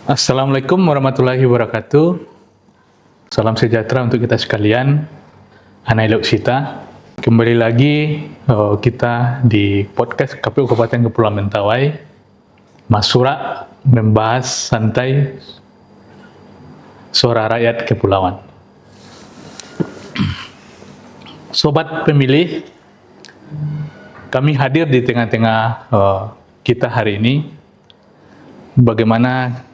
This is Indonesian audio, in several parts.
Assalamualaikum warahmatullahi wabarakatuh. Salam sejahtera untuk kita sekalian. Ana Ilok Sita. Kembali lagi kita di podcast KPU Kabupaten Kepulauan Mentawai. Masura membahas santai suara rakyat kepulauan. Sobat pemilih, kami hadir di tengah-tengah kita hari ini. Bagaimana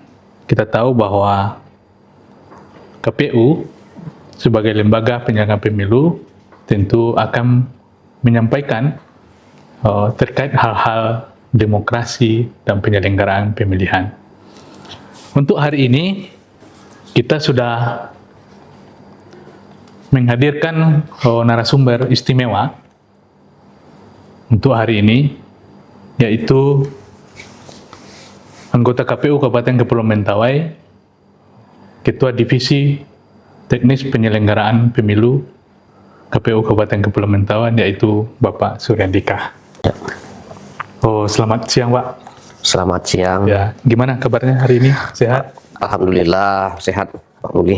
kita tahu bahwa KPU sebagai lembaga penyelenggara pemilu tentu akan menyampaikan terkait hal-hal demokrasi dan penyelenggaraan pemilihan. Untuk hari ini kita sudah menghadirkan narasumber istimewa untuk hari ini, yaitu anggota KPU Kabupaten Kepulauan Mentawai, Ketua Divisi Teknis Penyelenggaraan Pemilu KPU Kabupaten Kepulauan Mentawai, yaitu Bapak Suryandika. Selamat siang, Pak. Selamat siang. Ya, gimana kabarnya hari ini? Sehat? Alhamdulillah sehat, Pak Muli.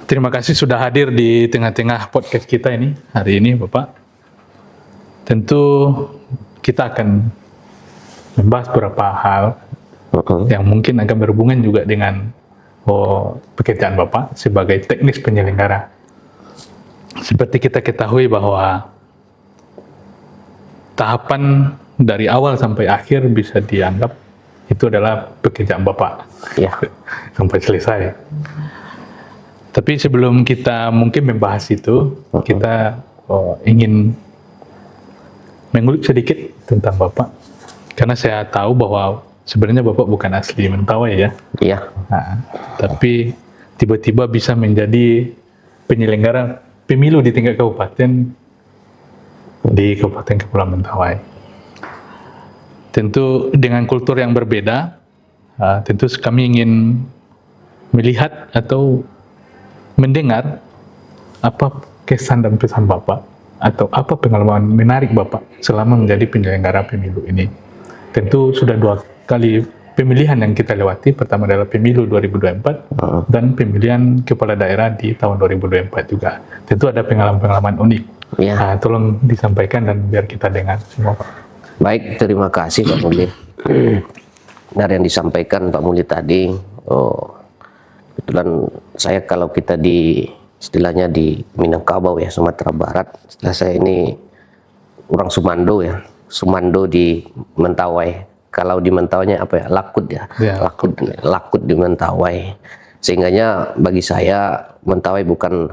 Terima kasih sudah hadir di tengah-tengah podcast kita ini hari ini, Bapak. Tentu kita akan membahas beberapa hal yang mungkin akan berhubungan juga dengan pekerjaan Bapak sebagai teknis penyelenggara. Seperti kita ketahui bahwa tahapan dari awal sampai akhir bisa dianggap itu adalah pekerjaan Bapak, Ya. sampai selesai. Tapi sebelum kita mungkin membahas itu, kita ingin mengulik sedikit tentang Bapak. Karena saya tahu bahwa sebenarnya Bapak bukan asli Mentawai ya. Iya. Nah, tapi tiba-tiba bisa menjadi penyelenggara pemilu di tingkat kabupaten di Kabupaten Kepulauan Mentawai. Tentu dengan kultur yang berbeda, tentu kami ingin melihat atau mendengar apa kesan dan pesan Bapak atau apa pengalaman menarik Bapak selama menjadi penyelenggara pemilu ini. Tentu sudah 2 kali pemilihan yang kita lewati. Pertama adalah pemilu 2024 dan pemilihan kepala daerah di tahun 2024 juga. Tentu ada pengalaman-pengalaman unik. Ya. Tolong disampaikan dan biar kita dengar semua, Pak. Baik, terima kasih Pak Muli. Dari yang disampaikan Pak Muli tadi, kebetulan saya kalau kita di istilahnya di Minangkabau ya, Sumatera Barat. Setelah saya ini orang Sumando ya. Sumando di Mentawai. Kalau di Mentawainya apa ya? Lakut ya. Lakut di Mentawai. Sehingganya bagi saya Mentawai bukan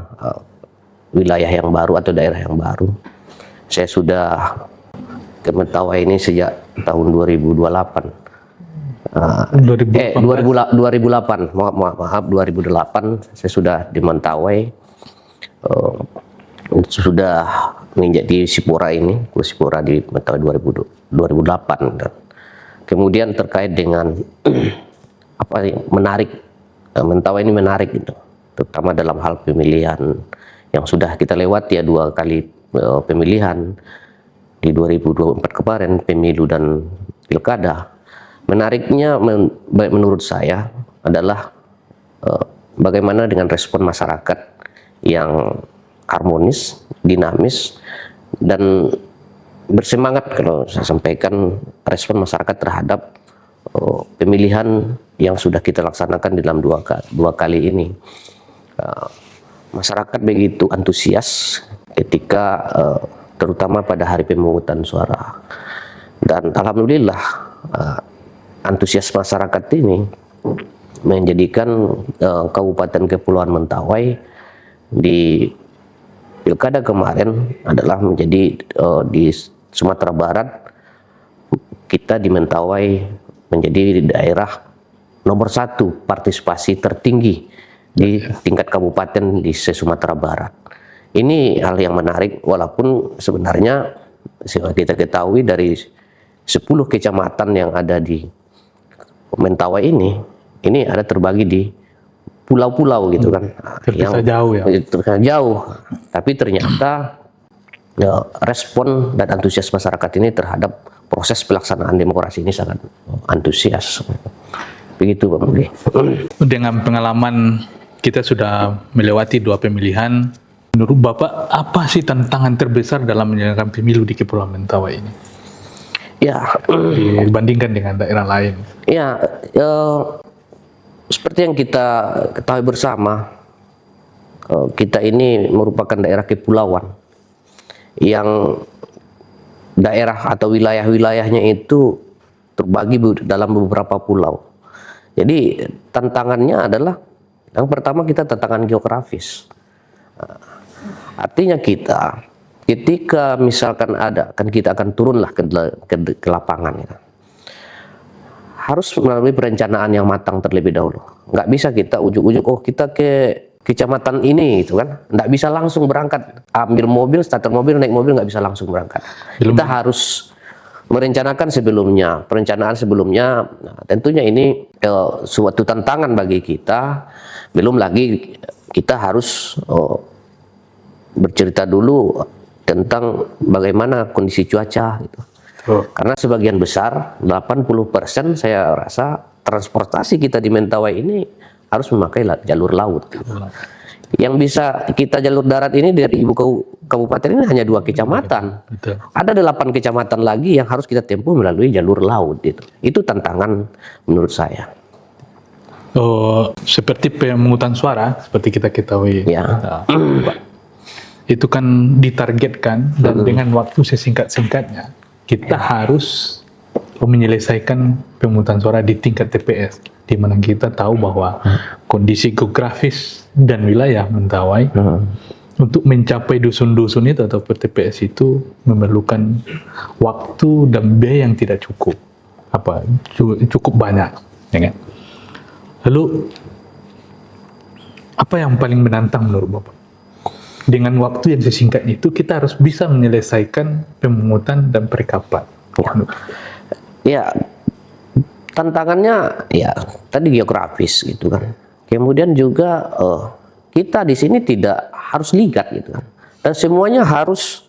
wilayah yang baru atau daerah yang baru. Saya sudah ke Mentawai ini sejak tahun 2028. 2008. Maaf 2008 saya sudah di Mentawai. Sudah menginjak di Sipora ini, Sipora di tahun 2008. Dan kemudian terkait dengan apa menarik, Mentawai ini menarik gitu, terutama dalam hal pemilihan yang sudah kita lewati ya 2 kali pemilihan di 2024 kemarin, pemilu dan pilkada. Menariknya menurut saya adalah bagaimana dengan respon masyarakat yang harmonis, dinamis, dan bersemangat. Kalau saya sampaikan respon masyarakat terhadap pemilihan yang sudah kita laksanakan dalam dua kali ini. Masyarakat begitu antusias ketika terutama pada hari pemungutan suara, dan alhamdulillah antusias masyarakat ini menjadikan Kabupaten Kepulauan Mentawai di pilkada kemarin adalah menjadi di Sumatera Barat, kita di Mentawai menjadi daerah nomor 1 partisipasi tertinggi di tingkat kabupaten di Sumatera Barat. Ini hal yang menarik, walaupun sebenarnya kita ketahui dari 10 kecamatan yang ada di Mentawai ini ada terbagi di pulau-pulau gitu kan, Terpisah jauh ya. Terpisah jauh, tapi ternyata respon dan antusias masyarakat ini terhadap proses pelaksanaan demokrasi ini sangat antusias. Begitu Pak Budi. Dengan pengalaman kita sudah melewati 2 pemilihan, menurut Bapak apa sih tantangan terbesar dalam menjalankan pemilu di Kepulauan Mentawai ini? Ya, Dibandingkan dengan daerah lain. ya, seperti yang kita ketahui bersama, kita ini merupakan daerah kepulauan yang daerah atau wilayah-wilayahnya itu terbagi dalam beberapa pulau. Jadi tantangannya adalah yang pertama kita tantangan geografis. Artinya kita ketika misalkan ada, kan kita akan turunlah ke lapangan ya. Harus melalui perencanaan yang matang terlebih dahulu. Nggak bisa kita ujuk-ujuk, oh kita ke kecamatan ini gitu kan. Nggak bisa langsung berangkat, ambil mobil, starter mobil, naik mobil, nggak bisa langsung berangkat. Kita harus merencanakan sebelumnya, perencanaan sebelumnya. Nah, tentunya ini suatu tantangan bagi kita. Belum lagi kita harus bercerita dulu tentang bagaimana kondisi cuaca gitu. Karena sebagian besar, 80% saya rasa transportasi kita di Mentawai ini harus memakai jalur laut gitu. Yang bisa kita jalur darat ini dari ibu kabupaten ini hanya 2 kecamatan. Betul. Ada 8 kecamatan lagi yang harus kita tempuh melalui jalur laut gitu. Itu tantangan menurut saya. Seperti pemungutan suara, seperti kita ketahui. Ya. Pak, itu kan ditargetkan dan dengan waktu sesingkat-singkatnya kita harus menyelesaikan pemungutan suara di tingkat TPS, di mana kita tahu bahwa kondisi geografis dan wilayah Mentawai untuk mencapai dusun-dusun itu atau TPS itu memerlukan waktu dan biaya yang tidak cukup, cukup banyak, ya kan? Lalu apa yang paling menantang menurut Bapak? Dengan waktu yang sesingkat itu kita harus bisa menyelesaikan pemungutan dan perekapan. Ya, tantangannya ya tadi geografis gitu kan. Kemudian juga kita di sini tidak harus ligat gitu kan. Dan semuanya harus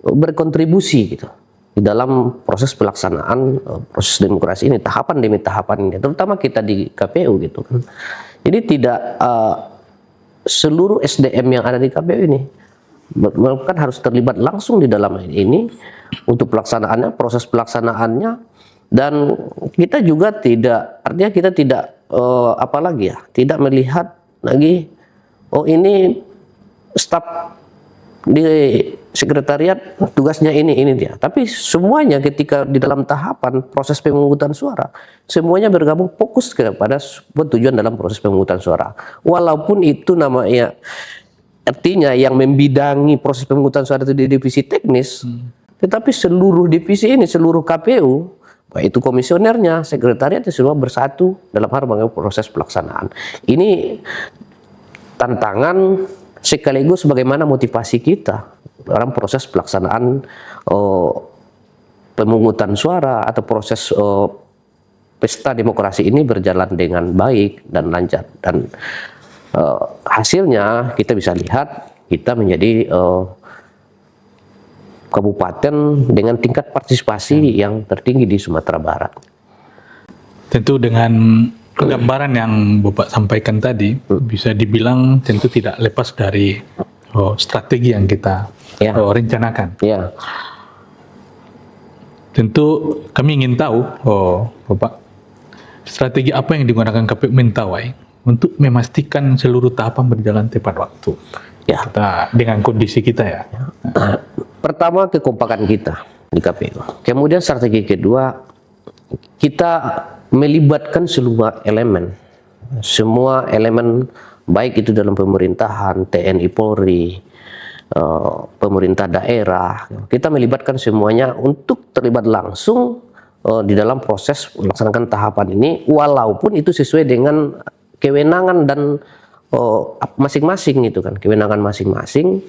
berkontribusi gitu di dalam proses pelaksanaan proses demokrasi ini, tahapan demi tahapan ini, terutama kita di KPU gitu kan. Jadi tidak seluruh SDM yang ada di KPU ini bahkan harus terlibat langsung di dalam ini untuk pelaksanaannya, proses pelaksanaannya. Dan kita juga tidak, artinya kita tidak tidak melihat lagi, oh ini staf di sekretariat tugasnya ini dia. Tapi semuanya ketika di dalam tahapan proses pemungutan suara, semuanya bergabung fokus kepada tujuan dalam proses pemungutan suara. Walaupun itu namanya, artinya yang membidangi proses pemungutan suara itu di divisi teknis, tetapi seluruh divisi ini, seluruh KPU, baik itu komisionernya, sekretariatnya, semua bersatu dalam hal proses pelaksanaan. Ini tantangan sekaligus bagaimana motivasi kita dalam proses pelaksanaan pemungutan suara atau proses pesta demokrasi ini berjalan dengan baik dan lancar. Dan hasilnya kita bisa lihat kita menjadi kabupaten dengan tingkat partisipasi yang tertinggi di Sumatera Barat. Tentu dengan gambaran yang Bapak sampaikan tadi, bisa dibilang tentu tidak lepas dari strategi yang kita rencanakan. Ya. Tentu kami ingin tahu, Bapak, strategi apa yang digunakan KPU Mentawai untuk memastikan seluruh tahapan berjalan tepat waktu. Ya. Dengan kondisi kita ya. Pertama, kekompakan kita di KPU. Kemudian strategi kedua, kita melibatkan semua elemen baik itu dalam pemerintahan, TNI, Polri, pemerintah daerah. Kita melibatkan semuanya untuk terlibat langsung di dalam proses melaksanakan tahapan ini, walaupun itu sesuai dengan kewenangan dan masing-masing gitu kan, kewenangan masing-masing.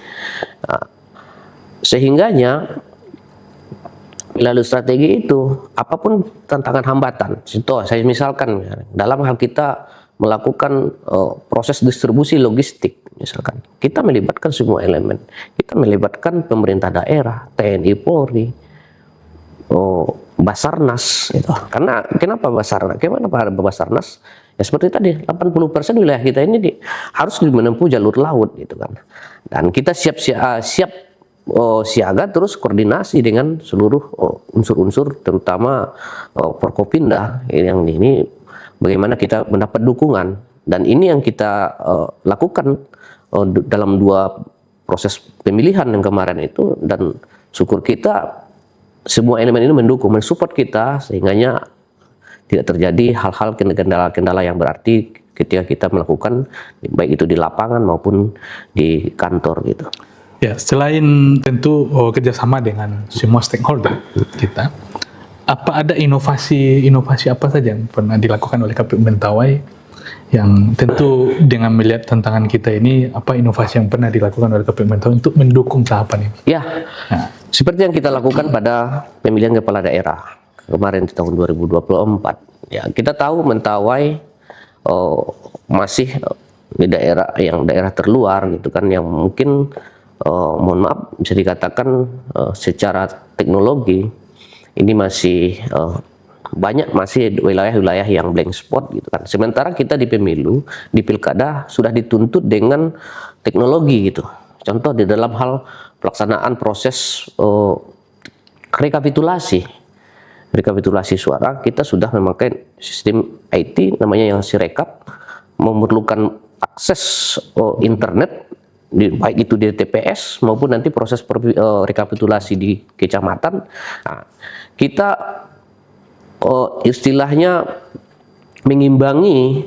Sehingganya melalui strategi itu, apapun tantangan hambatan, contoh saya misalkan dalam hal kita melakukan proses distribusi logistik, misalkan kita melibatkan semua elemen, kita melibatkan pemerintah daerah, TNI, Polri, Basarnas itu. Karena kenapa Basarnas? Kenapa ada Basarnas? Ya seperti tadi, 80% wilayah kita ini harus menempuh jalur laut gitu kan. Dan kita siap siaga terus koordinasi dengan seluruh unsur-unsur, terutama Forkopimda yang ini bagaimana kita mendapat dukungan. Dan ini yang kita lakukan dalam 2 proses pemilihan yang kemarin itu, dan syukur kita semua elemen ini mendukung, mensupport kita sehingganya tidak terjadi hal-hal kendala-kendala yang berarti ketika kita melakukan baik itu di lapangan maupun di kantor gitu. Ya, selain tentu kerjasama dengan semua stakeholder kita, apa ada inovasi apa saja yang pernah dilakukan oleh KPU Mentawai yang tentu dengan melihat tantangan kita ini, apa inovasi yang pernah dilakukan oleh KPU Mentawai untuk mendukung tahapan ini? Ya, seperti yang kita lakukan pada pemilihan kepala daerah kemarin di tahun 2024. Ya, kita tahu Mentawai masih di daerah terluar gitu kan, yang mungkin mohon maaf bisa dikatakan secara teknologi ini masih banyak masih wilayah-wilayah yang blank spot gitu kan. Sementara kita di pemilu, di pilkada sudah dituntut dengan teknologi gitu. Contoh di dalam hal pelaksanaan proses rekapitulasi suara, kita sudah memakai sistem IT namanya yang Sirekap, memerlukan akses internet baik itu di TPS maupun nanti proses rekapitulasi di kecamatan. Nah, kita istilahnya mengimbangi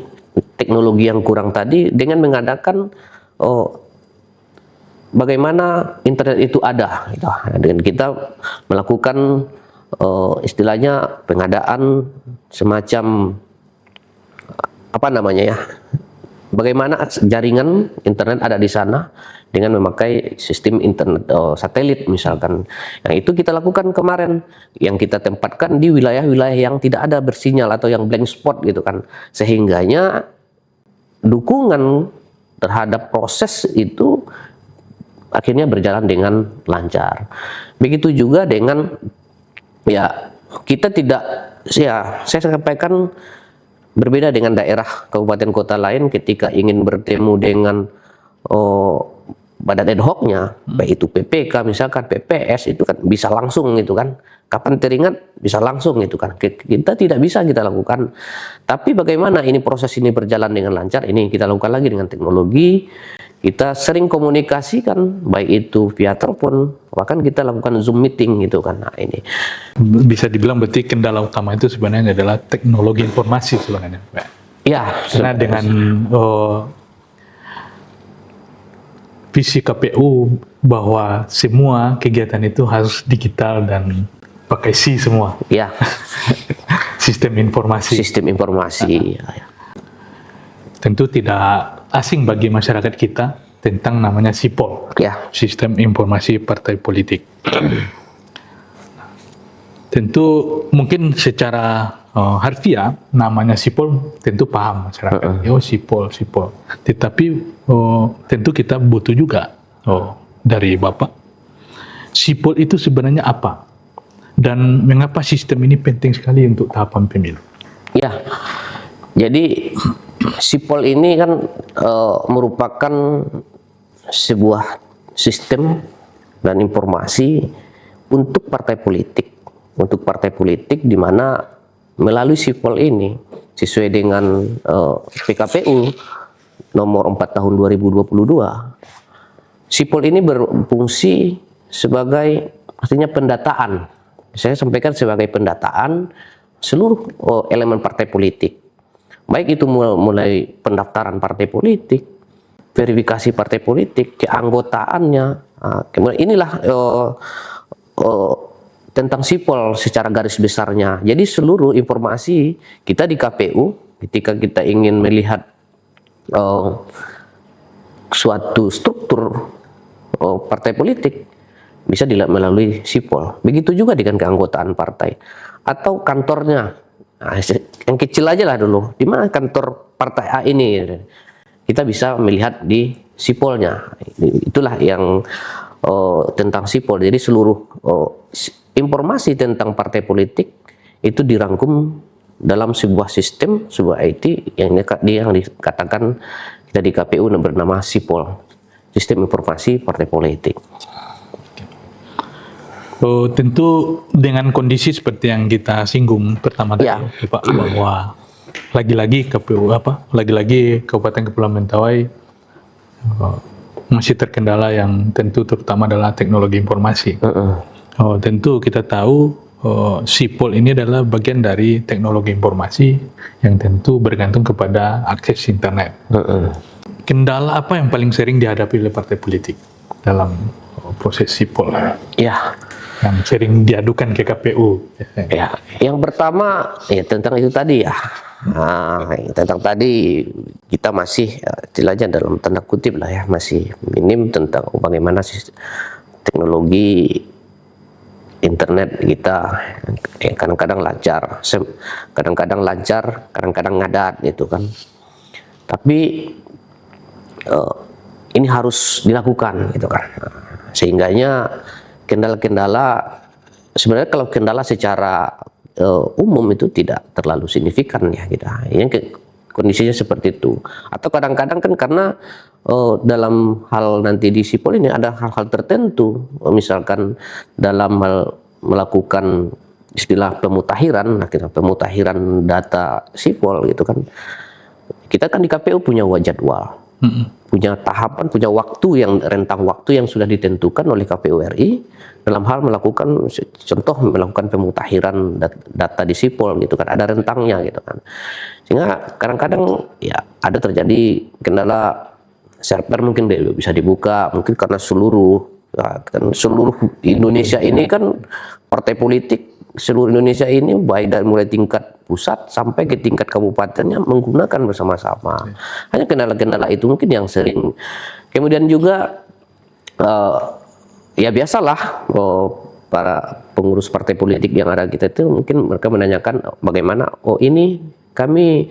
teknologi yang kurang tadi dengan mengadakan bagaimana internet itu ada gitu. Dan kita melakukan istilahnya pengadaan semacam apa namanya ya, bagaimana jaringan internet ada di sana dengan memakai sistem internet satelit misalkan. Yang itu kita lakukan kemarin, yang kita tempatkan di wilayah-wilayah yang tidak ada bersinyal atau yang blank spot gitu kan, sehingganya dukungan terhadap proses itu akhirnya berjalan dengan lancar. Begitu juga dengan ya, kita tidak, ya saya sampaikan, berbeda dengan daerah kabupaten kota lain ketika ingin bertemu dengan badan ad hocnya, baik itu PPK misalkan, PPS, itu kan bisa langsung gitu kan, kapan teringat bisa langsung gitu kan. Kita tidak bisa kita lakukan. Tapi bagaimana ini proses ini berjalan dengan lancar, ini kita lakukan lagi dengan teknologi. Kita sering komunikasikan, baik itu via telepon, bahkan kita lakukan Zoom meeting gitu kan. Nah, ini bisa dibilang berarti kendala utama itu sebenarnya adalah teknologi informasi sebenarnya, Pak. ya, Karena dengan visi KPU bahwa semua kegiatan itu harus digital dan pakai semua. ya, Sistem informasi. Ya. Tentu tidak asing bagi masyarakat kita tentang namanya SIPOL, Ya. Sistem Informasi Partai Politik. Tentu mungkin secara harfiah namanya SIPOL tentu paham masyarakat. SIPOL. Tetapi tentu kita butuh juga dari Bapak, SIPOL itu sebenarnya apa? Dan mengapa sistem ini penting sekali untuk tahapan pemilu? Ya, jadi SIPOL ini kan merupakan sebuah sistem dan informasi untuk partai politik, di mana melalui SIPOL ini sesuai dengan PKPU nomor 4 tahun 2022, SIPOL ini berfungsi sebagai artinya pendataan. Saya sampaikan sebagai pendataan seluruh elemen partai politik. Baik itu mulai pendaftaran partai politik, verifikasi partai politik, keanggotaannya. Kemudian inilah tentang SIPOL secara garis besarnya. Jadi seluruh informasi kita di KPU ketika kita ingin melihat suatu struktur partai politik bisa dilihat melalui SIPOL. Begitu juga dengan keanggotaan partai atau kantornya. Nah, yang kecil aja lah dulu. Di mana kantor partai A ini? Kita bisa melihat di SIPOL-nya. Itulah yang tentang SIPOL. Jadi seluruh informasi tentang partai politik itu dirangkum dalam sebuah sistem, sebuah IT yang dikatakan kita di KPU bernama SIPOL, Sistem Informasi Partai Politik. Tentu dengan kondisi seperti yang kita singgung pertama tadi, Pak, bahwa lagi-lagi KPU lagi-lagi Kabupaten Kepulauan Mentawai masih terkendala yang tentu terutama adalah teknologi informasi. Tentu kita tahu SIPOL ini adalah bagian dari teknologi informasi yang tentu bergantung kepada akses internet. Kendala apa yang paling sering dihadapi oleh partai politik dalam proses SIPOL? Ya, yang sering diadukan ke KPU. Ya, yang pertama ya tentang itu tadi ya. Tentang tadi kita masih istilahnya dalam tanda kutip lah ya, masih minim tentang bagaimana teknologi internet kita kadang-kadang lancar, kadang-kadang ngadat gitu kan. Tapi ini harus dilakukan gitu kan. Sehingganya kendala-kendala sebenarnya kalau kendala secara umum itu tidak terlalu signifikan ya kita. Yang kondisinya seperti itu. Atau kadang-kadang kan karena dalam hal nanti di SIPOL ini ada hal-hal tertentu, misalkan dalam hal melakukan istilah pemutahiran, pemutahiran data SIPOL gitu kan. Kita kan di KPU punya jadwal, punya tahapan, punya waktu yang rentang waktu yang sudah ditentukan oleh KPU RI dalam hal melakukan pemutahiran data di SIPOL gitu kan, ada rentangnya gitu kan. Sehingga kadang-kadang ya ada terjadi kendala server mungkin bisa dibuka, mungkin karena seluruh Indonesia ini kan partai politik seluruh Indonesia ini baik dari mulai tingkat pusat sampai ke tingkat kabupatennya menggunakan bersama-sama. Hanya kendala-kendala itu mungkin yang sering. Kemudian juga ya biasalah para pengurus partai politik yang ada kita itu mungkin mereka menanyakan bagaimana ini kami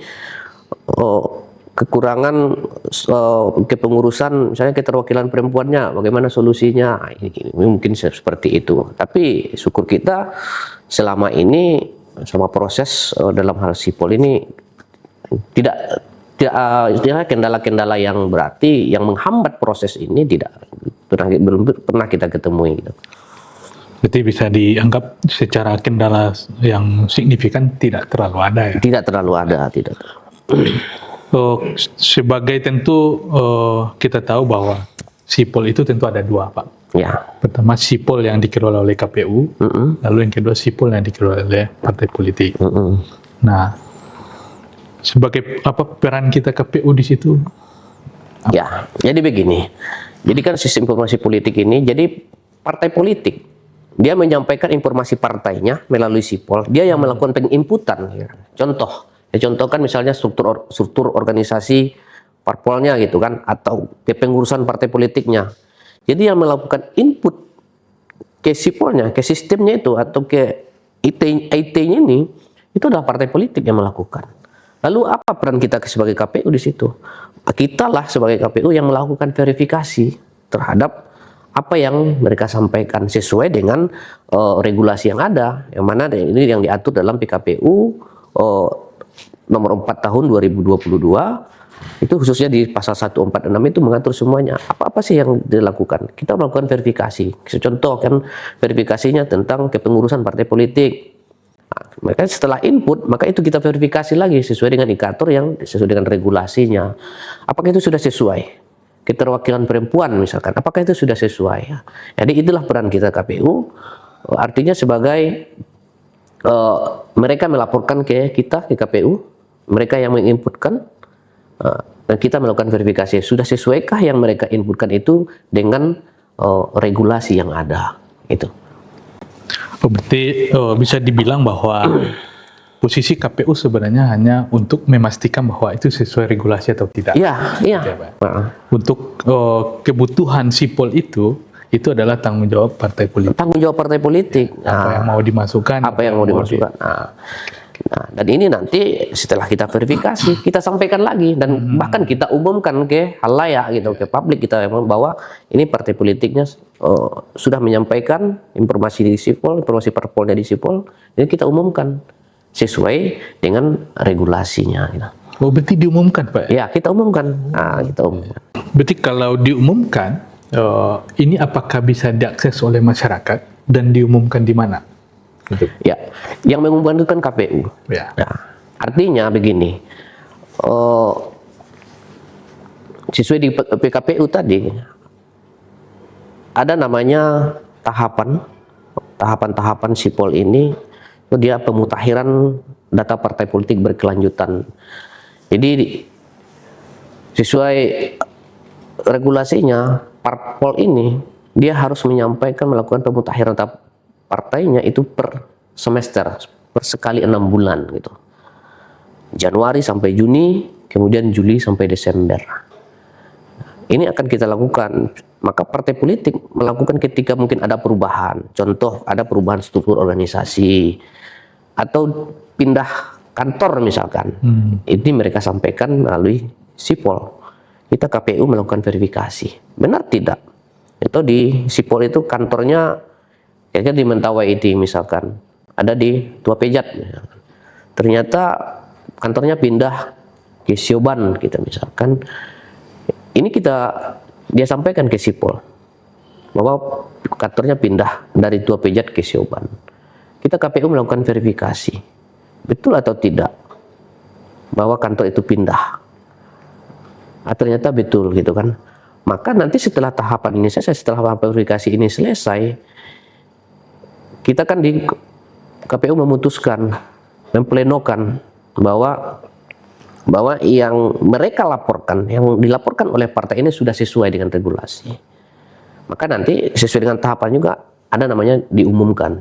kekurangan kepengurusan, misalnya keterwakilan perempuannya, bagaimana solusinya? Ini mungkin seperti itu. Tapi syukur kita selama ini sama proses dalam hal SIPOL ini tidak kendala-kendala yang berarti yang menghambat proses ini belum pernah kita ketemui. Gitu. Berarti bisa dianggap secara kendala yang signifikan tidak terlalu ada ya? Tidak terlalu ada, tidak. Sebagai tentu kita tahu bahwa SIPOL itu tentu ada dua, Pak. Ya. Pertama SIPOL yang dikelola oleh KPU, lalu yang kedua SIPOL yang dikelola oleh partai politik. Nah, sebagai apa peran kita KPU di situ? Ya, jadi begini. Jadi kan sistem informasi politik ini, jadi partai politik dia menyampaikan informasi partainya melalui SIPOL, dia yang melakukan penginputan. Contohkan misalnya struktur organisasi parpolnya gitu kan, atau kepengurusan partai politiknya. Jadi yang melakukan input ke SIPOLnya, ke sistemnya itu atau ke IT-nya ini itu adalah partai politik yang melakukan. Lalu apa peran kita sebagai KPU di situ? Kita lah sebagai KPU yang melakukan verifikasi terhadap apa yang mereka sampaikan sesuai dengan regulasi yang ada, yang mana ini yang diatur dalam PKPU nomor 4 tahun 2022 itu khususnya di pasal 146 itu mengatur semuanya. Apa sih yang dilakukan? Kita melakukan verifikasi. Contoh kan verifikasinya tentang kepengurusan partai politik. Nah, maka setelah input, maka itu kita verifikasi lagi sesuai dengan indikator yang sesuai dengan regulasinya. Apakah itu sudah sesuai? Keterwakilan perempuan misalkan, apakah itu sudah sesuai? Jadi itulah peran kita KPU. Artinya sebagai mereka melaporkan ke kita, ke KPU, mereka yang menginputkan, dan kita melakukan verifikasi. Sudah sesuaikah yang mereka inputkan itu dengan regulasi yang ada? Itu. Berarti bisa dibilang bahwa posisi KPU sebenarnya hanya untuk memastikan bahwa itu sesuai regulasi atau tidak. Iya. Untuk kebutuhan SIPOL itu adalah tanggung jawab partai politik. Tanggung jawab partai politik. Apa yang mau dimasukkan? Apa yang mau dimasukkan? Nah, dan ini nanti setelah kita verifikasi, kita sampaikan lagi dan bahkan kita umumkan ke halayak gitu, ke publik kita bahwa ini partai politiknya sudah menyampaikan informasi di Sipol, informasi parpolnya di Sipol, ini kita umumkan sesuai dengan regulasinya. Gitu. Oh, berarti diumumkan, Pak? Ya, kita umumkan. Nah, kita umumkan. Berarti kalau diumumkan, ini apakah bisa diakses oleh masyarakat dan diumumkan di mana? Gitu. Ya, yang mengumumkan itu kan KPU. Ya. Nah, artinya begini, sesuai di PKPU tadi, ada namanya tahapan-tahapan Sipol ini, itu dia pemutakhiran data partai politik berkelanjutan. Jadi sesuai regulasinya, parpol ini dia harus menyampaikan melakukan pemutakhiran data partainya itu per semester, per sekali 6 bulan gitu. Januari sampai Juni, kemudian Juli sampai Desember. Ini akan kita lakukan. Maka partai politik melakukan ketika mungkin ada perubahan. Contoh, ada perubahan struktur organisasi atau pindah kantor misalkan. Ini mereka sampaikan melalui Sipol. Kita KPU melakukan verifikasi. Benar tidak? Itu di Sipol itu kantornya kayaknya di Mentawai itu misalkan, ada di Tua Pejat misalkan. Ternyata kantornya pindah ke Sioban kita misalkan. Ini dia sampaikan ke Sipol bahwa kantornya pindah dari Tua Pejat ke Sioban. Kita KPU melakukan verifikasi. Betul atau tidak bahwa kantor itu pindah? Ternyata betul gitu kan. Maka nanti setelah tahapan ini selesai, setelah verifikasi ini selesai, kita kan di KPU memutuskan, memplenokan bahwa yang mereka laporkan, yang dilaporkan oleh partai ini sudah sesuai dengan regulasi. Maka nanti sesuai dengan tahapan juga ada namanya diumumkan.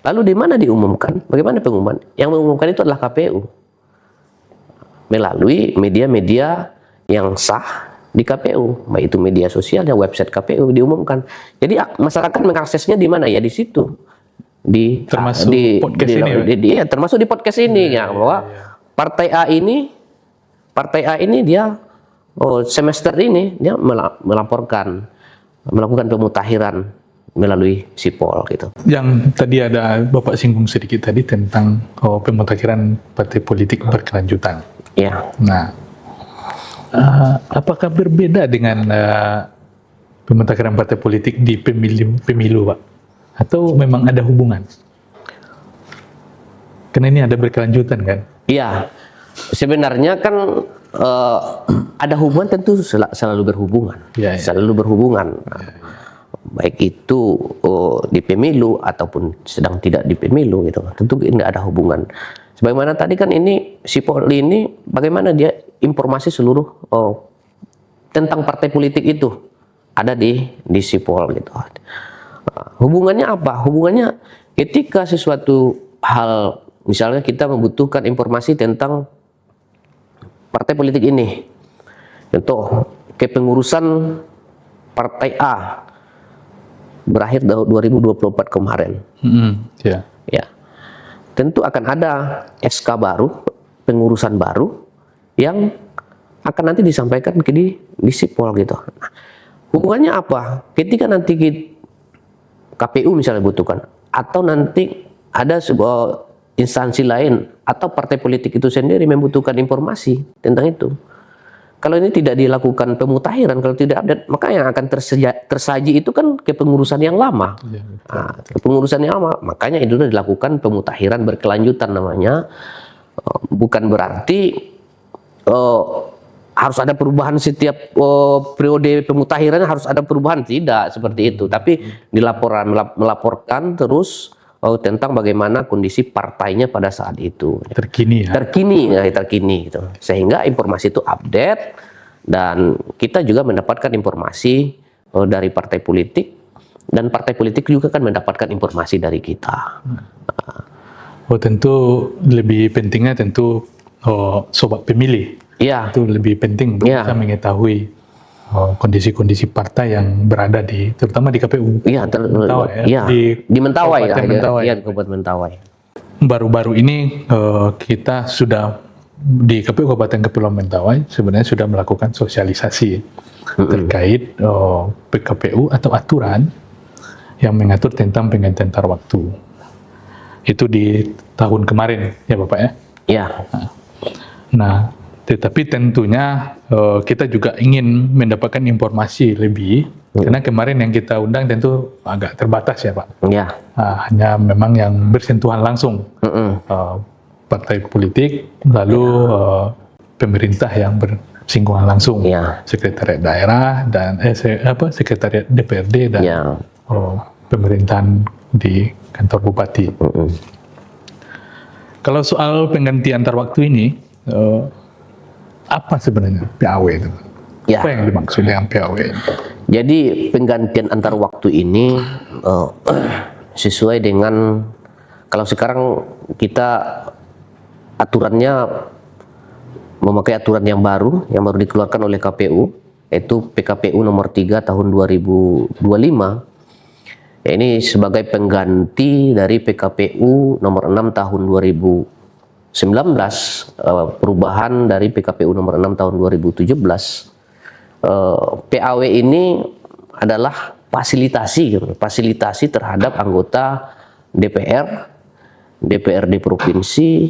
Lalu di mana diumumkan? Bagaimana pengumuman? Yang mengumumkan itu adalah KPU melalui media-media yang sah di KPU, baik itu media sosialnya, website KPU diumumkan. Jadi masyarakat mengaksesnya di mana ya? Di situ. Termasuk podcast ini, termasuk di podcast ini ya, bahwa partai A ini dia semester ini dia melaporkan, melakukan pemutakhiran melalui Sipol gitu. Yang tadi ada Bapak singgung sedikit tadi tentang pemutakhiran partai politik berkelanjutan. Ya. Nah, apakah berbeda dengan pemutakhiran partai politik di pemilu, Pak? Atau memang ada hubungan? Karena ini ada berkelanjutan kan? Iya, sebenarnya kan ada hubungan, tentu selalu berhubungan, selalu berhubungan. Baik itu di pemilu ataupun sedang tidak di pemilu gitu, tentu nggak ada hubungan. Sebagaimana tadi kan ini Sipol ini bagaimana dia informasi seluruh tentang partai politik itu ada di Sipol gitu. Hubungannya apa? Hubungannya ketika sesuatu hal, misalnya kita membutuhkan informasi tentang partai politik ini, contoh kepengurusan partai A berakhir 2024 kemarin, ya, tentu akan ada SK baru, pengurusan baru yang akan nanti disampaikan di Sipol gitu. Nah, hubungannya apa? Ketika nanti KPU misalnya butuhkan, atau nanti ada sebuah instansi lain atau partai politik itu sendiri membutuhkan informasi tentang itu. Kalau ini tidak dilakukan pemutakhiran, kalau tidak update, maka yang akan tersaji itu kan kepengurusan yang lama. Nah, kepengurusan yang lama, makanya itu sudah dilakukan pemutakhiran berkelanjutan namanya. Bukan berarti harus ada perubahan setiap periode pemutakhirannya harus ada perubahan, tidak seperti itu, tapi melaporkan terus tentang bagaimana kondisi partainya pada saat itu terkini gitu. Sehingga informasi itu update dan kita juga mendapatkan informasi dari partai politik dan partai politik juga kan mendapatkan informasi dari kita. Tentu lebih pentingnya tentu sobat pemilih. Ya. Itu lebih penting untuk kita mengetahui kondisi-kondisi partai yang berada terutama di KPU. Iya, di Mentawai ya, di Kabupaten Mentawai. baru-baru ini kita sudah di KPU Kabupaten Kepulauan Mentawai sebenarnya sudah melakukan sosialisasi terkait PKPU atau aturan yang mengatur tentang penggantian antar waktu. Itu di tahun kemarin ya Bapak ya? Ya. Nah, tetapi tentunya kita juga ingin mendapatkan informasi lebih, karena kemarin yang kita undang tentu agak terbatas ya Pak. Ya. Hanya memang yang bersentuhan langsung, partai politik, lalu pemerintah yang bersinggungan langsung, sekretariat daerah dan sekretariat DPRD dan pemerintahan di kantor bupati. Kalau soal penggantian antar waktu ini, apa sebenarnya PAW itu? Apa yang dimaksud dengan PAW ini? Jadi penggantian antar waktu ini sesuai dengan, kalau sekarang kita aturannya memakai aturan yang baru dikeluarkan oleh KPU, yaitu PKPU nomor 3 tahun 2025. Ya, ini sebagai pengganti dari PKPU nomor 6 tahun 2019, perubahan dari PKPU nomor 6 tahun 2017. PAW ini adalah fasilitasi terhadap anggota DPR, DPRD provinsi,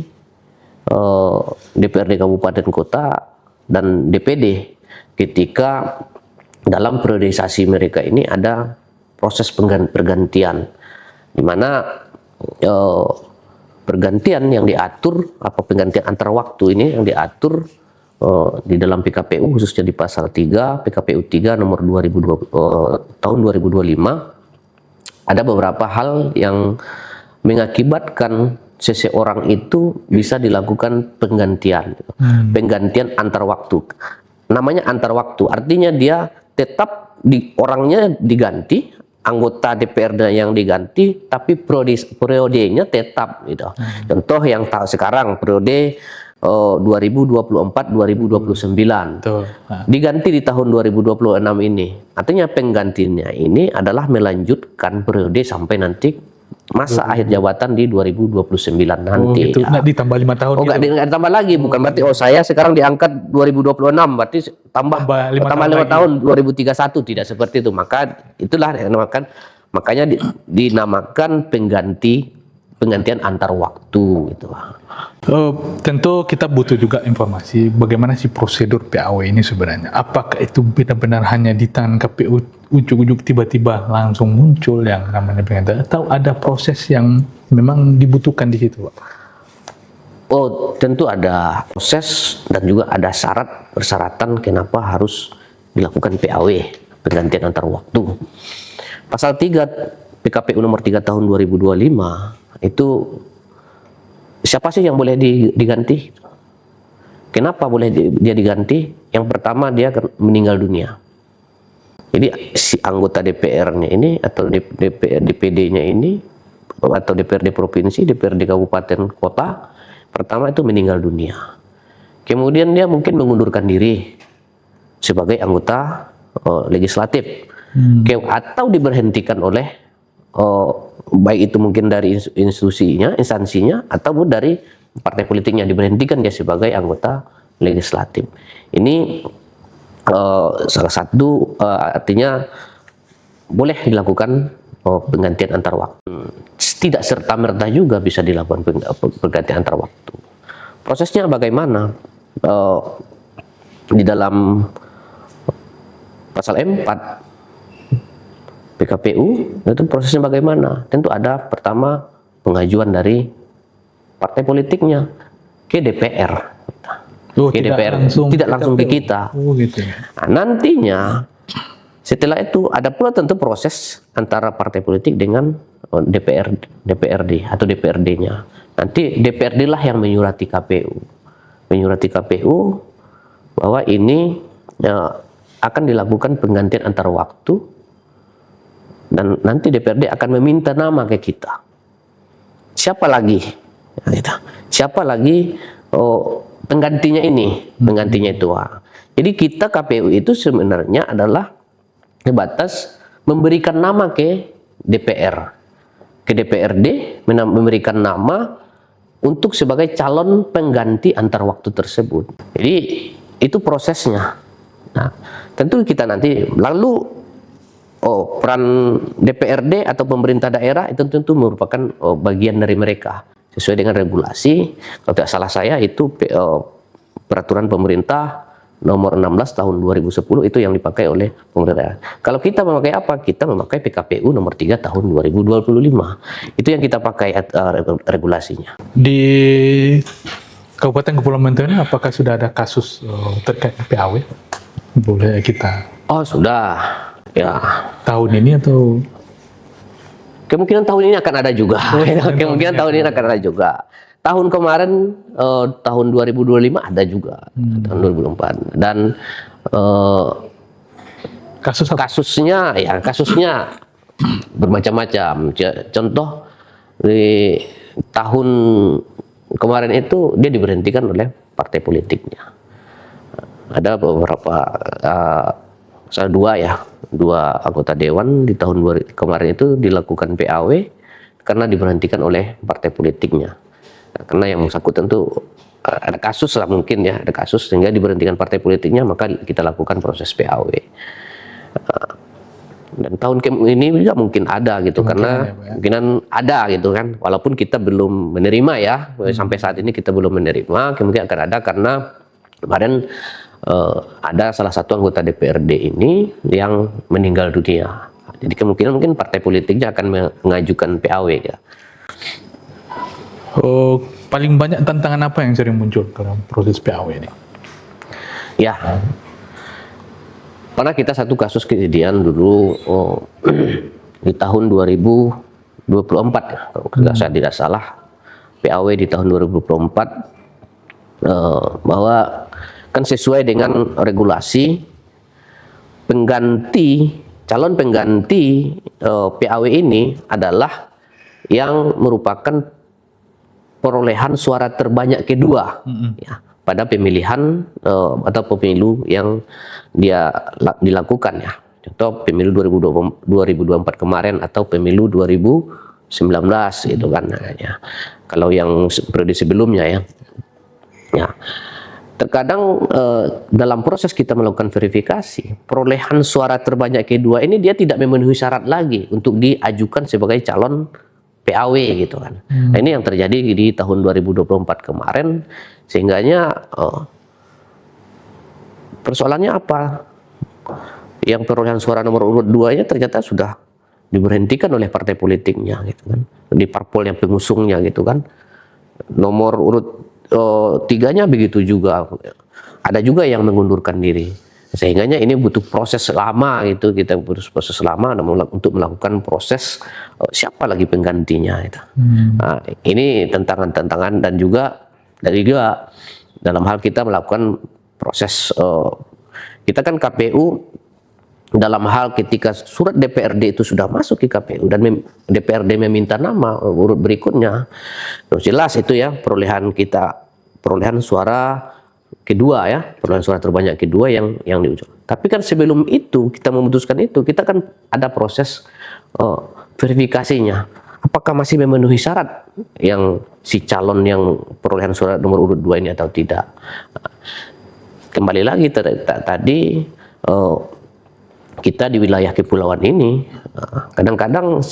DPRD kabupaten kota, dan DPD ketika dalam priorisasi mereka ini ada proses pergantian, di mana pergantian yang diatur, penggantian antar waktu ini yang diatur di dalam PKPU, khususnya di pasal 3 PKPU 3 nomor 2020 tahun 2025, ada beberapa hal yang mengakibatkan seseorang itu bisa dilakukan penggantian antar waktu. Namanya antar waktu, artinya dia tetap orangnya diganti, anggota DPRD yang diganti, tapi periodenya tetap gitu. Contoh yang sekarang periode 2024-2029 diganti di tahun 2026 ini. Artinya penggantinya ini adalah melanjutkan periode sampai nanti masa akhir jabatan di 2029 nanti. Gitu. Nggak ditambah 5 tahun? Nggak ditambah lagi, bukan berarti saya sekarang diangkat 2026 berarti tambah 5 tahun 2031, tidak seperti itu. Maka itulah yang makanya dinamakan penggantian antar waktu gitu. Tentu kita butuh juga informasi bagaimana sih prosedur PAW ini sebenarnya. Apakah itu benar-benar hanya di tangan KPU ujuk-ujuk tiba-tiba langsung muncul yang namanya penggantian, atau ada proses yang memang dibutuhkan di situ, Pak? Oh, tentu ada proses dan juga ada persyaratan kenapa harus dilakukan PAW, penggantian antar waktu. Pasal 3 PKPU nomor 3 tahun 2025 itu siapa sih yang boleh diganti? Kenapa boleh dia diganti? Yang pertama, dia meninggal dunia. Jadi si anggota DPR-nya ini atau DPD-nya ini atau DPRD provinsi, DPRD kabupaten kota, pertama itu meninggal dunia. Kemudian dia mungkin mengundurkan diri sebagai anggota legislatif, atau diberhentikan oleh baik itu mungkin dari instansinya ataupun dari partai politiknya, diberhentikan dia sebagai anggota legislatif. Ini salah satu artinya boleh dilakukan penggantian antar waktu. Tidak serta-merta juga bisa dilakukan penggantian antar waktu. Prosesnya bagaimana? Di dalam pasal 4 PKPU itu prosesnya bagaimana? Tentu ada pertama pengajuan dari partai politiknya ke DPR. Tidak langsung ke kita. Gitu. Nah, nantinya setelah itu ada pula tentu proses antara partai politik dengan DPRD atau DPRD-nya. Nanti DPRD lah yang menyurati KPU bahwa ini akan dilakukan penggantian antar waktu. Dan nanti DPRD akan meminta nama ke kita. Siapa lagi? Siapa lagi penggantinya ini? Penggantinya itu. Jadi kita KPU itu sebenarnya adalah sebatas memberikan nama ke DPR, ke DPRD, memberikan nama untuk sebagai calon pengganti antar waktu tersebut. Jadi itu prosesnya. Nah, tentu kita nanti lalu peran DPRD atau pemerintah daerah itu tentu merupakan bagian dari mereka sesuai dengan regulasi. Kalau tidak salah saya itu peraturan pemerintah nomor 16 tahun 2010 itu yang dipakai oleh pemerintah daerah. Kalau kita memakai apa? Kita memakai PKPU nomor 3 tahun 2025. Itu yang kita pakai regulasinya. Di Kabupaten Kepulauan Mentawai ini apakah sudah ada kasus terkait PAW? Boleh kita? Oh, sudah. Ya. Tahun ini atau? Kemungkinan tahun ini akan ada juga. Kemungkinan tahun ini akan ada juga. Tahun kemarin, tahun 2025 ada juga. Tahun 2004. Dan kasusnya bermacam-macam. Contoh, di tahun kemarin itu dia diberhentikan oleh partai politiknya. Ada beberapa, dua anggota dewan di tahun kemarin itu dilakukan PAW karena diberhentikan oleh partai politiknya. Karena yang bersangkutan tentu ada kasus lah mungkin ya, ada kasus sehingga diberhentikan partai politiknya, maka kita lakukan proses PAW. Dan tahun ini juga mungkin ada gitu, karena kemungkinan ada gitu kan, walaupun kita belum menerima ya, sampai saat ini kita belum menerima, kemungkinan akan ada karena kemarin ada salah satu anggota DPRD ini yang meninggal dunia. Jadi kemungkinan mungkin partai politiknya akan mengajukan PAW ya. Paling banyak tantangan apa yang sering muncul dalam proses PAW ini? Ya, pernah kita satu kasus kejadian dulu di tahun 2024 ya, kalau saya tidak salah, PAW di tahun 2024 bahwa kan sesuai dengan regulasi calon pengganti PAW ini adalah yang merupakan perolehan suara terbanyak kedua ya, pada pemilihan atau pemilu yang dia dilakukan ya. Contoh pemilu 2024 kemarin atau pemilu 2019 gitu kan ya. Kalau yang periode sebelumnya ya. Ya. Terkadang dalam proses kita melakukan verifikasi, perolehan suara terbanyak kedua ini dia tidak memenuhi syarat lagi untuk diajukan sebagai calon PAW gitu kan. Nah, ini yang terjadi di tahun 2024 kemarin, sehingganya persoalannya apa? Yang perolehan suara nomor urut 2-nya ternyata sudah diberhentikan oleh partai politiknya gitu kan. Di parpol yang pengusungnya gitu kan. Nomor urut 3-nya begitu juga. Ada juga yang mengundurkan diri. Sehingganya ini butuh proses lama gitu, kita butuh proses lama untuk melakukan proses siapa lagi penggantinya itu. Nah, ini tantangan-tantangan dan juga dalam hal kita melakukan proses kita kan KPU dalam hal ketika surat DPRD itu sudah masuk ke KPU dan DPRD meminta nama urut berikutnya, jelas itu ya perolehan suara kedua ya, perolehan suara terbanyak kedua yang diuji. Tapi kan sebelum itu kita memutuskan itu, kita kan ada proses verifikasinya. Apakah masih memenuhi syarat yang si calon yang perolehan suara nomor urut 2 ini atau tidak? Kembali lagi tadi kita di wilayah kepulauan ini kadang-kadang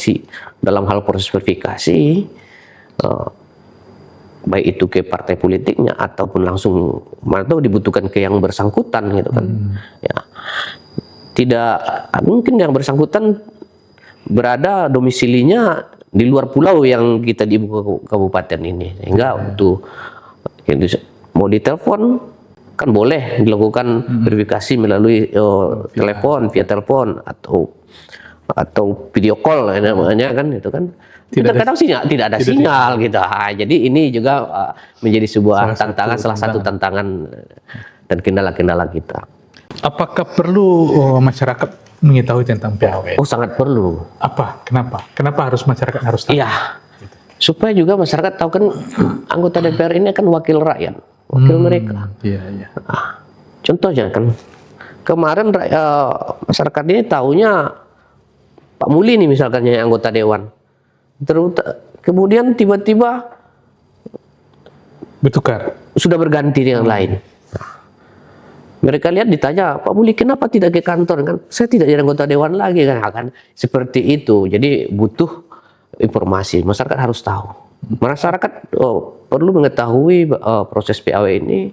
dalam hal proses verifikasi baik itu ke partai politiknya ataupun langsung atau dibutuhkan ke yang bersangkutan gitu kan. Ya. Tidak mungkin yang bersangkutan berada domisilinya di luar pulau yang kita di ibu kabupaten ini, sehingga untuk mau ditelepon kan boleh dilakukan verifikasi melalui via telepon atau video call namanya kan itu kan. Kadang-kadang tidak ada sinyal gitu. Jadi ini juga menjadi sebuah tantangan, salah satu tantangan dan kendala-kendala kita. Apakah perlu masyarakat mengetahui tentang PAW? Oh, sangat perlu. Apa? Kenapa? Kenapa harus masyarakat harus tahu? Iya. Supaya juga masyarakat tahu kan anggota DPR ini kan wakil rakyat, wakil mereka. Iya, iya. Contohnya kan kemarin masyarakat ini taunya Pak Muli nih misalkan yang anggota dewan. Kemudian tiba-tiba Bertukar. sudah berganti dengan lain. Mereka lihat ditanya, Pak Muli kenapa tidak ke kantor? Kan saya tidak jadi anggota dewan lagi kan seperti itu. Jadi butuh informasi, masyarakat harus tahu. Masyarakat perlu mengetahui proses PAW ini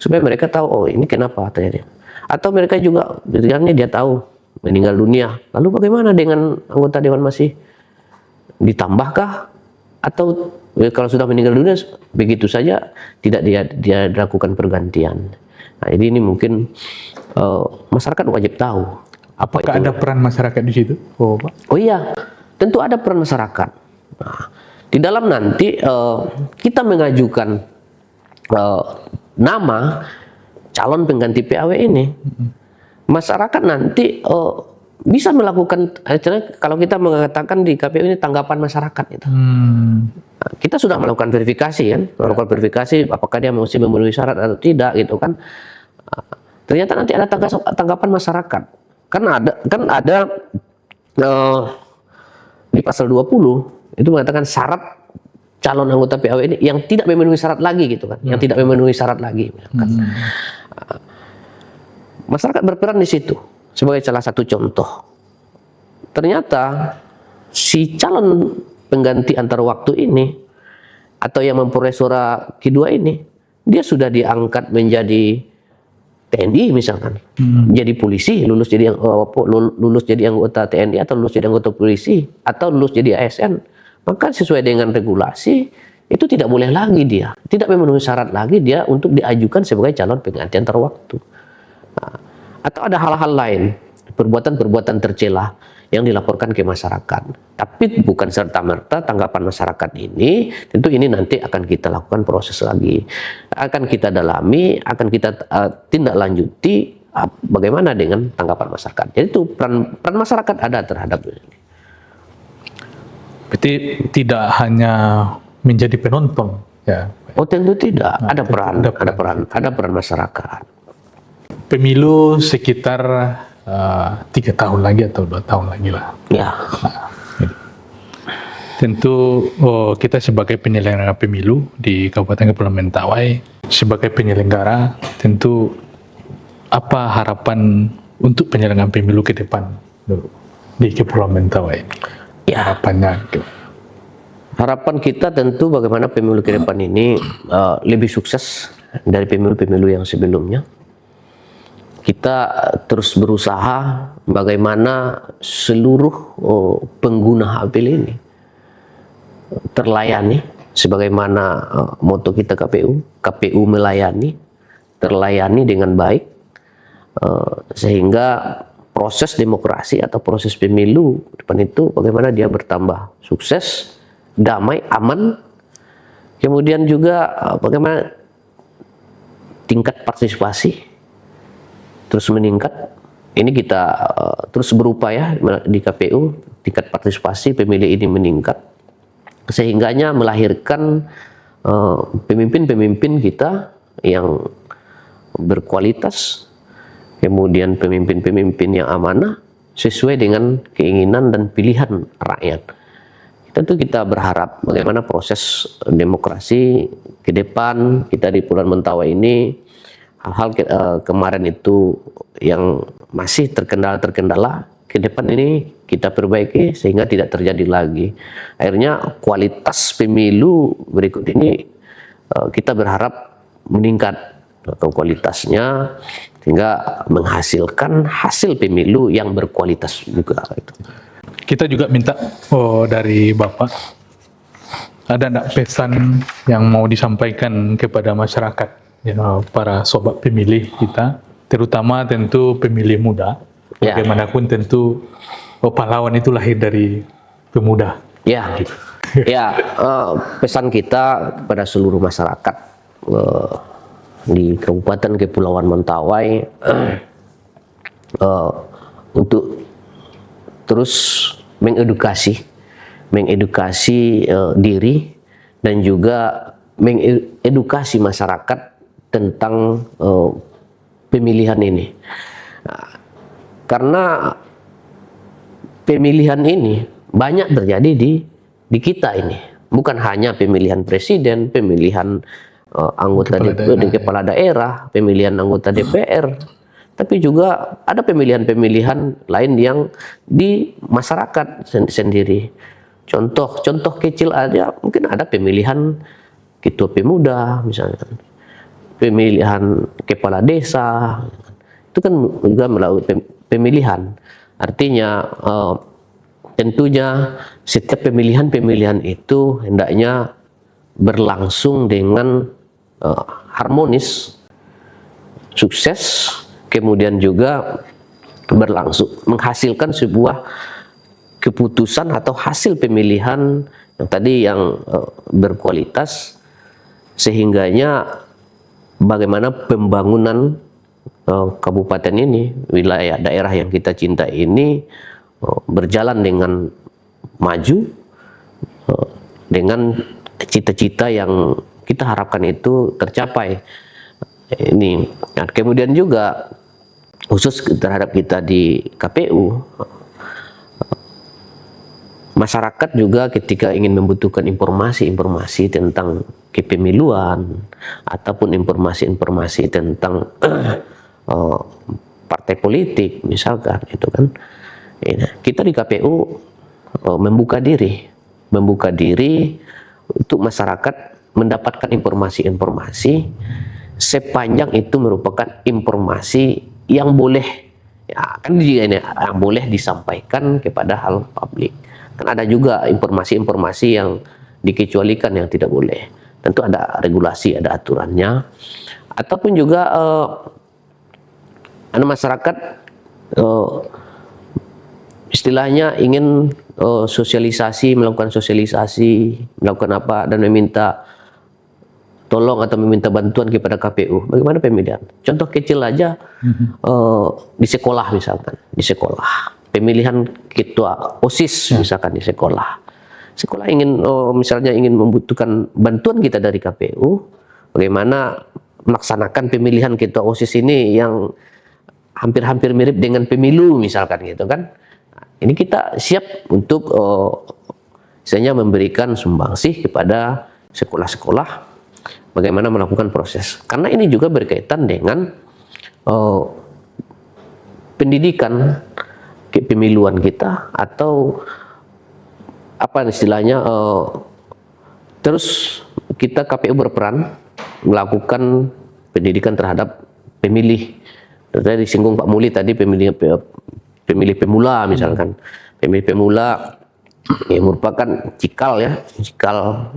supaya mereka tahu oh ini kenapa terjadi. Atau mereka juga sebenarnya dia tahu meninggal dunia. Lalu bagaimana dengan anggota dewan masih ditambahkah? Atau kalau sudah meninggal dunia begitu saja tidak dia lakukan pergantian. Nah, jadi ini mungkin masyarakat wajib tahu. Apakah ada peran masyarakat di situ? Oh, Pak. Oh iya, tentu ada peran masyarakat. Nah, di dalam nanti kita mengajukan nama calon pengganti PAW ini, masyarakat nanti bisa melakukan, kalau kita mengatakan di KPU ini tanggapan masyarakat itu. Nah, kita sudah melakukan verifikasi kan, melakukan verifikasi apakah dia masih memenuhi syarat atau tidak gitu kan. Ternyata nanti ada tanggapan masyarakat. Kan ada di pasal 20 itu mengatakan syarat calon anggota PAW ini yang tidak memenuhi syarat lagi gitu kan, yang tidak memenuhi syarat lagi. Masyarakat berperan di situ sebagai salah satu contoh. Ternyata si calon pengganti antar waktu ini atau yang memperoleh suara kedua ini, dia sudah diangkat menjadi TNI misalkan, jadi polisi, lulus jadi anggota TNI atau lulus jadi anggota polisi atau lulus jadi ASN, maka sesuai dengan regulasi itu tidak boleh lagi dia, tidak memenuhi syarat lagi dia untuk diajukan sebagai calon pengganti antar waktu. Nah, atau ada hal-hal lain, perbuatan-perbuatan tercela yang dilaporkan ke masyarakat. Tapi bukan serta-merta tanggapan masyarakat ini, tentu ini nanti akan kita lakukan proses lagi. Akan kita dalami, akan kita tindak lanjuti bagaimana dengan tanggapan masyarakat. Jadi itu peran masyarakat ada terhadap ini. Berarti tidak hanya menjadi penonton, ya. Oh tentu tidak, ada peran masyarakat. Pemilu sekitar 3 tahun lagi atau 2 tahun lagi lah. Ya. Tentu kita sebagai penyelenggara pemilu di Kabupaten Kepulauan Mentawai, sebagai penyelenggara tentu apa harapan untuk penyelenggaraan pemilu ke depan di Kepulauan Mentawai? Ya. Harapannya. Harapan kita tentu bagaimana pemilu ke depan ini lebih sukses dari pemilu-pemilu yang sebelumnya. Kita terus berusaha bagaimana seluruh pengguna hak pilih ini terlayani sebagaimana moto kita KPU melayani, terlayani dengan baik sehingga proses demokrasi atau proses pemilu depan itu bagaimana dia bertambah sukses, damai, aman. Kemudian juga bagaimana tingkat partisipasi terus meningkat. Ini kita terus berupaya di KPU tingkat partisipasi pemilih ini meningkat sehingganya melahirkan pemimpin-pemimpin kita yang berkualitas, kemudian pemimpin-pemimpin yang amanah sesuai dengan keinginan dan pilihan rakyat. Tentu kita berharap bagaimana proses demokrasi ke depan kita di Kepulauan Mentawai ini, hal-hal kemarin itu yang masih terkendala ke depan ini kita perbaiki sehingga tidak terjadi lagi. Akhirnya kualitas pemilu berikut ini kita berharap meningkat atau kualitasnya sehingga menghasilkan hasil pemilu yang berkualitas juga. Kita juga minta dari Bapak, ada enggak pesan yang mau disampaikan kepada masyarakat, para sobat pemilih kita, terutama tentu pemilih muda. Ya. Bagaimanapun tentu pahlawan itu lahir dari pemuda. Ya, ya pesan kita kepada seluruh masyarakat di Kabupaten Kepulauan Mentawai untuk terus mengedukasi diri dan juga mengedukasi masyarakat tentang pemilihan ini. Karena pemilihan ini banyak terjadi di kita ini. Bukan hanya pemilihan presiden, pemilihan anggota kepala daerah, pemilihan anggota DPR, tapi juga ada pemilihan-pemilihan lain yang di masyarakat sendiri. Contoh kecil aja, mungkin ada pemilihan ketua pemuda misalnya, pemilihan kepala desa, itu kan juga melalui pemilihan. Artinya tentunya setiap pemilihan itu hendaknya berlangsung dengan harmonis, sukses, kemudian juga berlangsung menghasilkan sebuah keputusan atau hasil pemilihan yang tadi yang berkualitas, sehingganya bagaimana pembangunan kabupaten ini, wilayah daerah yang kita cintai ini berjalan dengan maju, dengan cita-cita yang kita harapkan itu tercapai. Ini, nah, kemudian juga khusus terhadap kita di KPU, masyarakat juga ketika ingin membutuhkan informasi tentang kepemiluan ataupun informasi tentang partai politik misalkan, itu kan, kita di KPU membuka diri untuk masyarakat mendapatkan informasi sepanjang itu merupakan informasi yang boleh, ya kan, yang boleh disampaikan kepada hal publik. Kan ada juga informasi yang dikecualikan, yang tidak boleh. Tentu ada regulasi, ada aturannya. Ataupun juga masyarakat istilahnya ingin melakukan sosialisasi, melakukan apa, dan meminta tolong atau meminta bantuan kepada KPU. Bagaimana pemilihan? Contoh kecil aja, di sekolah misalkan, pemilihan ketua OSIS misalkan di sekolah ingin misalnya ingin membutuhkan bantuan kita dari KPU, bagaimana melaksanakan pemilihan ketua OSIS ini yang hampir mirip dengan pemilu misalkan, gitu kan. Ini kita siap untuk misalnya memberikan sumbangsih kepada sekolah-sekolah, bagaimana melakukan proses, karena ini juga berkaitan dengan pendidikan kepemiluan kita, atau apa istilahnya, terus kita KPU berperan melakukan pendidikan terhadap pemilih. Tadi disinggung Pak Muli tadi, pemilih pemula misalkan, pemilih pemula ya merupakan cikal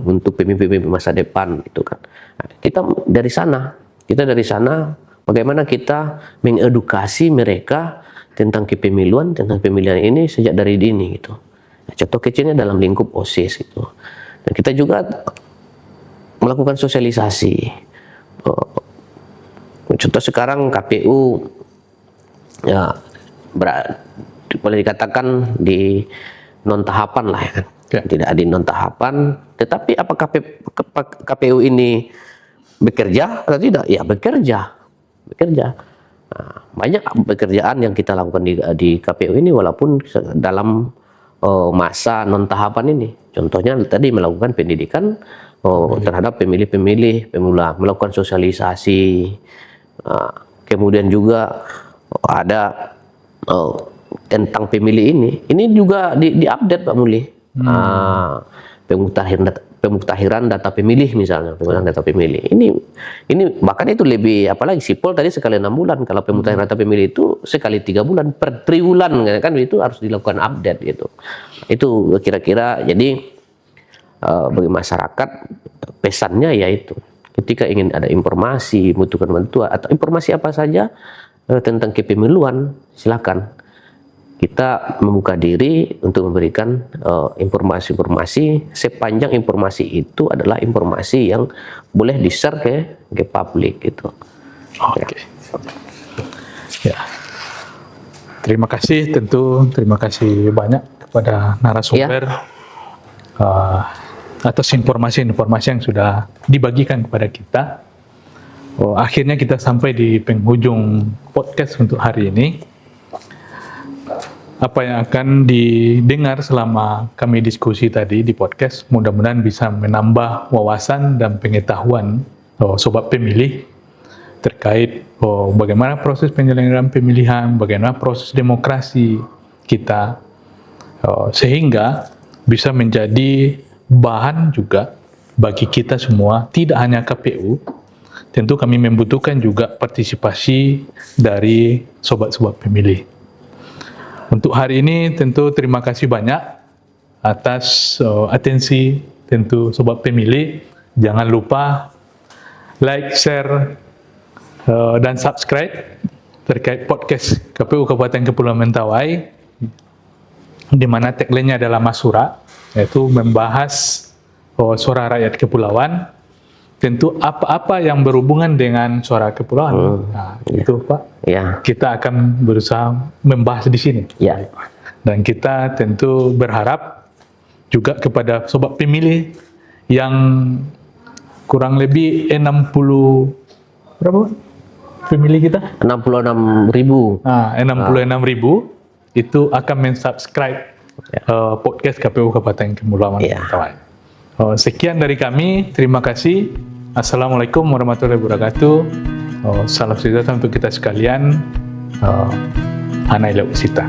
untuk pemimpin masa depan, itu kan. Nah, kita dari sana bagaimana kita mengedukasi mereka tentang kepemiluan, tentang pemilihan ini sejak dari dini, gitu. Nah, contoh kecilnya dalam lingkup OSIS, gitu. Dan kita juga melakukan sosialisasi. Contoh sekarang KPU ya boleh dikatakan di non tahapan lah, ya kan. Ya. Tidak di non tahapan, tetapi apakah KPU ini bekerja atau tidak? Ya bekerja. Nah, banyak pekerjaan yang kita lakukan di KPU ini walaupun dalam masa non tahapan ini. Contohnya tadi melakukan pendidikan terhadap pemilih pemula, melakukan sosialisasi. Kemudian juga ada tentang pemilih ini juga diupdate Pak Muli. Pemuktahiran data pemilih misalnya, data pemilih. Ini bahkan itu lebih, apalagi sipol tadi sekali 6 bulan, kalau pemuktahiran data pemilih itu sekali 3 bulan per triwulan, kan itu harus dilakukan update gitu. Itu kira-kira, jadi bagi masyarakat pesannya yaitu ketika ingin ada informasi, membutuhkan bantuan atau informasi apa saja tentang kepemiluan, silakan. Kita membuka diri untuk memberikan informasi-informasi sepanjang informasi itu adalah informasi yang boleh di-share ke publik gitu. Oke. Ya. Terima kasih banyak kepada narasumber atas informasi-informasi yang sudah dibagikan kepada kita. Akhirnya kita sampai di penghujung podcast untuk hari ini. Apa yang akan didengar selama kami diskusi tadi di podcast mudah-mudahan bisa menambah wawasan dan pengetahuan sobat pemilih terkait bagaimana proses penyelenggaraan pemilihan, bagaimana proses demokrasi kita, sehingga bisa menjadi bahan juga bagi kita semua, tidak hanya KPU. Tentu kami membutuhkan juga partisipasi dari sobat-sobat pemilih. Untuk hari ini tentu terima kasih banyak atas atensi tentu sobat pemilih. Jangan lupa like, share, dan subscribe terkait podcast KPU Kabupaten Kepulauan Mentawai, di mana tagline-nya adalah Masura, yaitu membahas suara rakyat kepulauan. Tentu apa-apa yang berhubungan dengan suara kepulauan. Nah, itu Pak. Ya. Kita akan berusaha membahas di sini. Ya. Dan kita tentu berharap juga kepada sobat pemilih yang kurang lebih 60 berapa pemilih kita? 66.000. 66.000 itu akan mensubscribe podcast KPU Kabupaten Kepulauan Mentawai. Sekian dari kami, terima kasih. Assalamualaikum warahmatullahi wabarakatuh. Salam sejahtera untuk kita sekalian. Hanai Laut Sita.